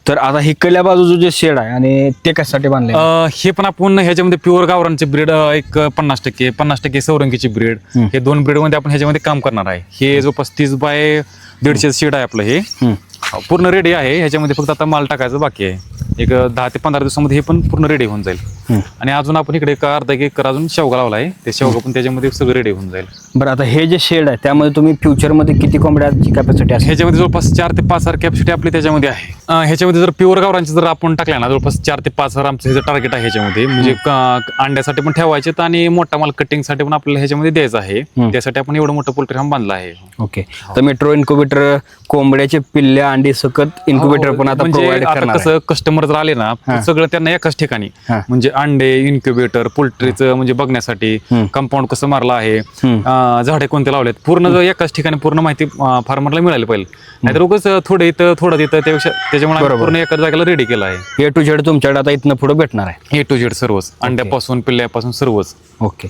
तर आता हिकडल्या बाजूचं जे शेड आहे आणि ते कशासाठी बांधले? हे पण आपण ह्याच्यामध्ये प्युअर गावरांचे ब्रीड एक 50% सौरंगीची ब्रीड, हे 2 ब्रीड मध्ये आपण ह्याच्यामध्ये काम करणार आहे. हे जो 35 बाय 150 शेड आहे आपलं, हे पूर्ण रेडी आहे. ह्याच्यामध्ये फक्त आता माल टाकायचं बाकी आहे. एक 10 ते 15 दिवसामध्ये हे पण पूर्ण रेडी होऊन जाईल. आणि अजून आपण इकडे एक अर्धा एकर अजून शेवगा लावला आहे, ते शेवगा पण त्याच्यामध्ये सगळं रेडी होऊन जाईल. बरं, आता हे जे शेड आहे त्यामध्ये तुम्ही फ्युचरमध्ये किती कोंबड्याची कॅपॅसिटी असेल? ह्याच्यामध्ये जवळपास 4 ते 5 हजार कॅपॅसिटी आपली त्याच्यामध्ये आहे. ह्याच्यामध्ये जर प्युअर गावरांची जर आपण टाकल्या ना, जवळपास 4 ते 5 हजार आमचं ह्याचं टार्गेट आहे ह्याच्यामध्ये. म्हणजे अंड्यासाठी पण ठेवायचे आणि मोठा माल कटिंगसाठी पण आपल्याला ह्याच्यामध्ये द्यायचा आहे. त्यासाठी आपण एवढं मोठं पोल्ट्री फार्म बांधला आहे. ओके, तर मेट्रो इन्क्युबेटर कोंबड्याचे पिल्ल्या अंडी सकट इन्क्युबेटर पण आता प्रोव्हाइड आता करणार कसं कस्टमर जर आले ना, सगळं त्यांना एकाच ठिकाणी म्हणजे अंडे, इन्क्युबेटर, पोल्ट्रीचं म्हणजे बघण्यासाठी, कंपाऊंड कसं मारलं आहे, झाडे कोणते लावलेत, पूर्ण एकाच ठिकाणी पूर्ण माहिती फार्मरला मिळाली पाहिजे. नाहीतर उगाच थोडं इथं थोडं तिथं, त्याच्यामुळे आम्ही पूर्ण एकाच जागेला रेडी केलं आहे. A to Z तुमच्याकडे आता इथनं पुढे भेटणार आहे. A to Z सर्वच, अंड्यापासून पिल्ल्यापासून सर्वच. ओके.